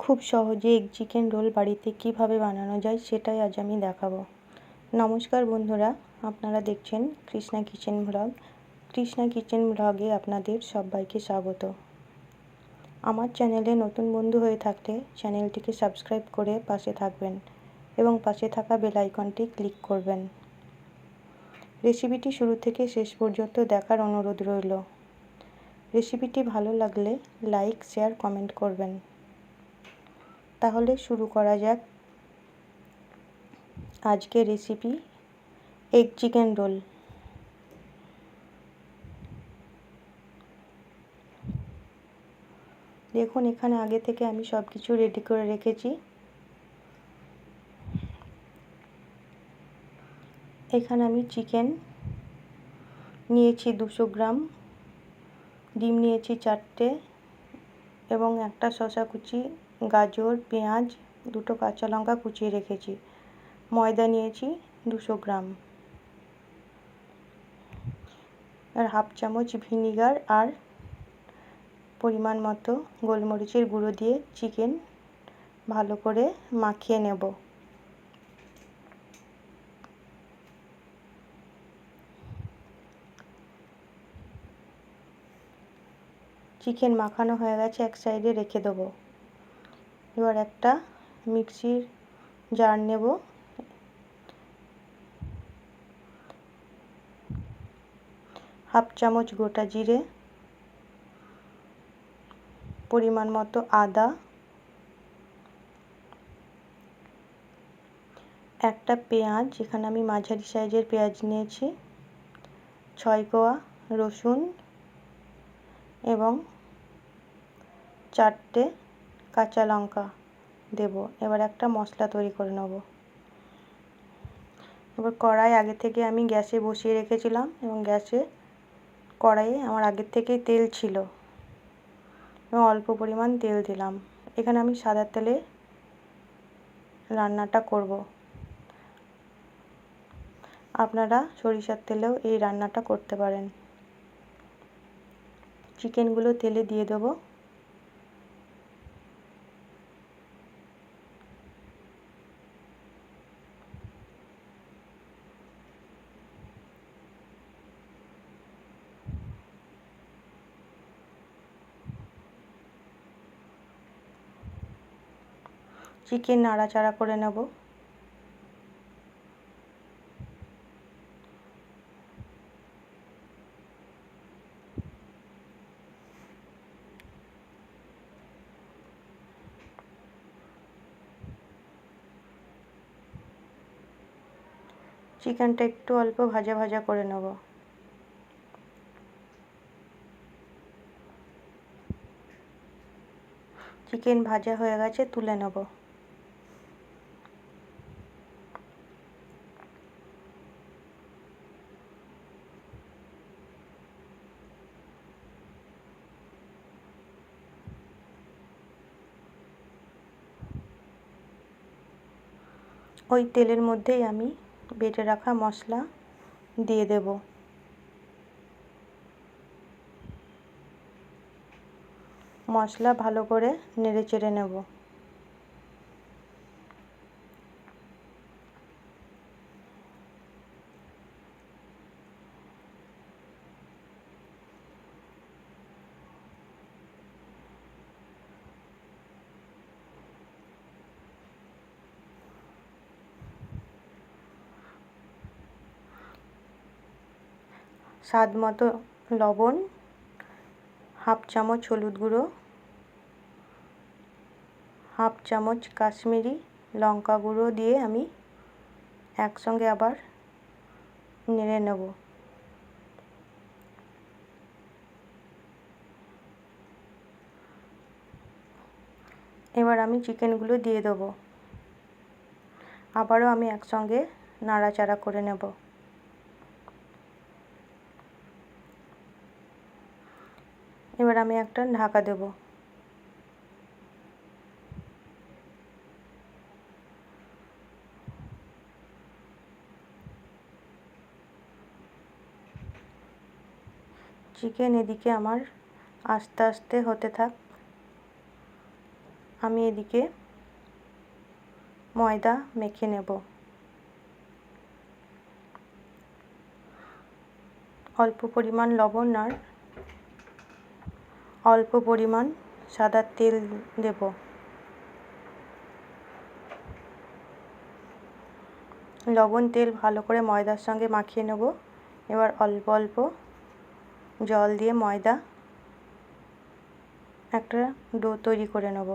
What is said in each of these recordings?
খুব সহজে egg chicken roll বাড়িতে কিভাবে বানানো যায় সেটাই আজ আমি দেখাবো। নমস্কার বন্ধুরা, আপনারা দেখছেন Krishna kitchen blog. Krishna kitchen ব্লগে আপনাদের সবাইকে স্বাগত। আমার চ্যানেলে নতুন বন্ধু হয়ে থাকলে চ্যানেলটিকে সাবস্ক্রাইব করে পাশে থাকবেন এবং পাশে থাকা বেল আইকনটি ক্লিক করবেন। রেসিপিটি শুরু থেকে শেষ পর্যন্ত দেখার অনুরোধ রইল। রেসিপিটি ভালো লাগলে লাইক, শেয়ার, কমেন্ট করবেন। তাহলে শুরু করা যাক আজকের রেসিপি এগ চিকেন রোল। দেখুন, এখানে আগে থেকে আমি সব কিছু রেডি করে রেখেছি। এখানে আমি চিকেন নিয়েছি 200 গ্রাম, ডিম নিয়েছি 4টে এবং একটা শসা কুচি, গাজর, পেঁয়াজ, 2টো কাঁচা লঙ্কা কুচিয়ে রেখেছি। ময়দা নিয়েছি 200 গ্রাম, আর হাফ চামচ ভিনিগার আর পরিমাণ মতো গোলমরিচের গুঁড়ো দিয়ে চিকেন ভালো করে মাখিয়ে নেব। চিকেন মাখানো হয়ে গেছে, এক সাইডে রেখে দেবো। এবার একটা মিক্সির জার নেব। হাফ চামচ গোটা জিরে, পরিমাণ মতো আদা, একটা পেঁয়াজ, এখানে আমি মাঝারি সাইজের পেঁয়াজ নিয়েছি, 6 কোয়া রসুন এবং 4টে কাঁচা লঙ্কা দেব। এবার একটা মশলা তৈরি করে নেব। এবার কড়াই আগে থেকে আমি গ্যাসে বসিয়ে রেখেছিলাম এবং কড়াইয়ে আমার আগের থেকেই তেল ছিল এবং অল্প পরিমাণ তেল দিলাম। এখানে আমি সাদা তেলে রান্নাটা করব। আপনারা সরিষার তেলেও এই রান্নাটা করতে পারেন। চিকেনগুলো তেলে দিয়ে দেবো। চিকেন নাড়াচাড়া করে নেব। চিকেনটা একটু অল্প ভাজা ভাজা করে নেব। চিকেন ভাজা হয়ে গেছে, তুলে নেব। ওই তেলের মধ্যেই আমি বেটে রাখা মশলা দিয়ে দেব। মশলা ভালো করে নেড়ে চেড়ে নেব। স্বাদ মতো লবণ, হাফ চামচ হলুদ গুঁড়ো, হাফ চামচ কাশ্মীরি লঙ্কা গুঁড়ো দিয়ে আমি একসঙ্গে আবার নেড়ে নেব। এবার আমি চিকেনগুলো দিয়ে দেবো। আবারও আমি একসঙ্গে নাড়াচাড়া করে নেব। এবার আমি একটা ঢাকা দেব। চিকেন এদিকে আমার আস্তে আস্তে হতে থাক। আমি এদিকে ময়দা মেখে নেব। অল্প পরিমাণ লবণ আর অল্প পরিমাণ সাদা তেল দেব। লবণ তেল ভালো করে ময়দার সঙ্গে মাখিয়ে নেব। এবার অল্প অল্প জল দিয়ে ময়দা একটা ডো তৈরি করে নেব।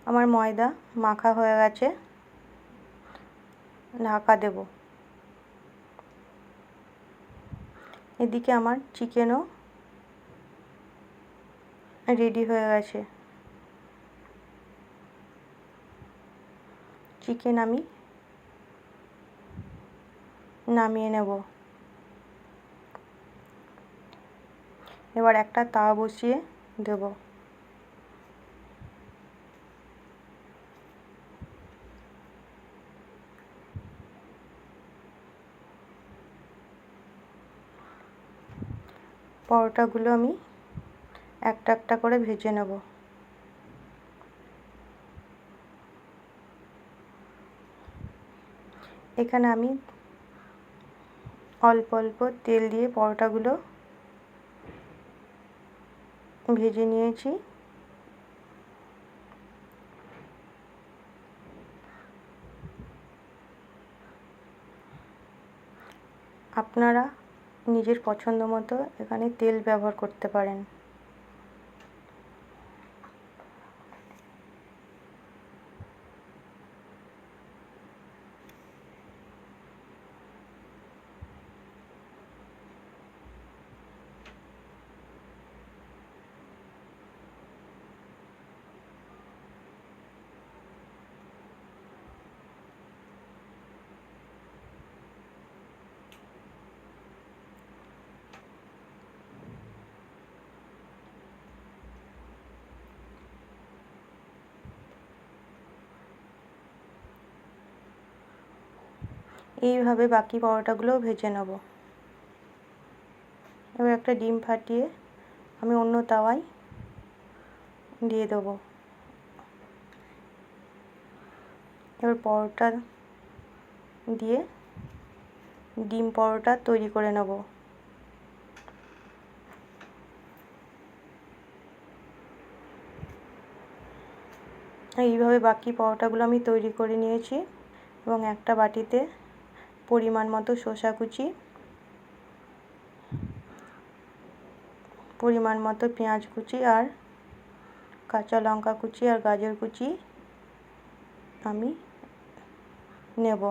আমার ময়দা মাখা হয়ে গেছে, ঢাকা দেব। এদিকে আমার চিকেনও রেডি হয়ে গেছে। চিকেন আমি নামিয়ে নেব। এবার একটা তাওয়া বসিয়ে দেব। পরোটাগুলো আমি একটা একটা করে ভেজে নেব। এখানে আমি অল্প অল্প তেল দিয়ে পরোটাগুলো ভেজে নিয়েছি। আপনারা নিজের পছন্দ মতো এখানে তেল ব্যবহার করতে পারেন। এইভাবে বাকি পরোটাগুলোও ভেজে নেব। এবার একটা ডিম ফাটিয়ে আমি অন্য তাওয়ায় দিয়ে দেবো। এবার পরোটা দিয়ে ডিম পরোটা তৈরি করে নেব। এইভাবে বাকি পরোটাগুলো আমি তৈরি করে নিয়েছি এবং একটা বাটিতে পরিমাণ মতো শসা কুচি, পরিমাণ মতো পেঁয়াজ কুচি আর কাঁচা লঙ্কা কুচি আর গাজর কুচি আমি নেব।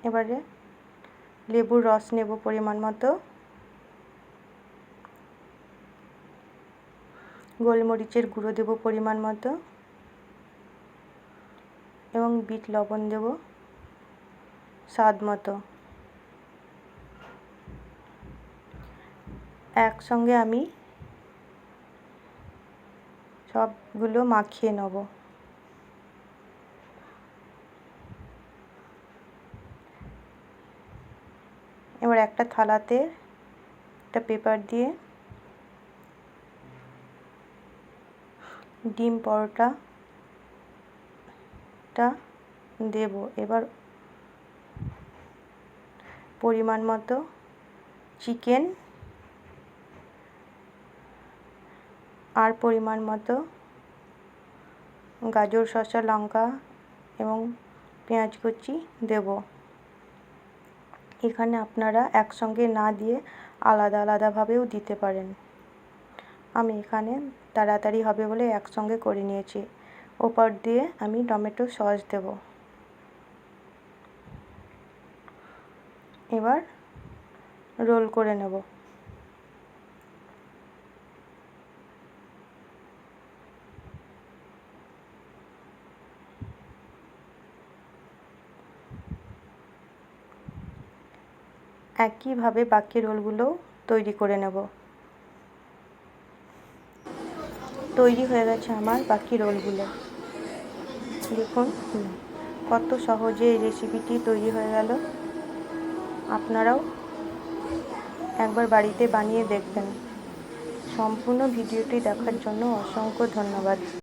এবারে লেবুর রস নেব পরিমাণ মতো, গোলমরিচের গুঁড়ো দেব পরিমাণ মতো এবং বিট লবণ দেব স্বাদ মতো। একসঙ্গে আমি সবগুলো মাখিয়ে নেব। এবার একটা থালাতে একটা পেপার দিয়ে ডিম পরোটাটা দেব। এবার পরিমাণ মতো চিকেন আর পরিমাণ মতো গাজর, শসা, লঙ্কা এবং পেঁয়াজ কুচি দেব। এখানে আপনারা একসঙ্গে না দিয়ে আলাদা আলাদাভাবেও দিতে পারেন। আমি এখানে তাড়াতাড়ি হবে বলে একসঙ্গে করে নিয়েছি। ওপর দিয়ে আমি টমেটো সস দেব। এবার রোল করে নেব। একইভাবে বাকি রোলগুলো তৈরি করে নেব। তৈরি হয়ে গেছে আমার বাকি রোলগুলো। দেখুন কত সহজে এই রেসিপিটি তৈরি হয়ে গেল। আপনারাও একবার বাড়িতে বানিয়ে দেখবেন। সম্পূর্ণ ভিডিওটি দেখার জন্য অসংখ্য ধন্যবাদ।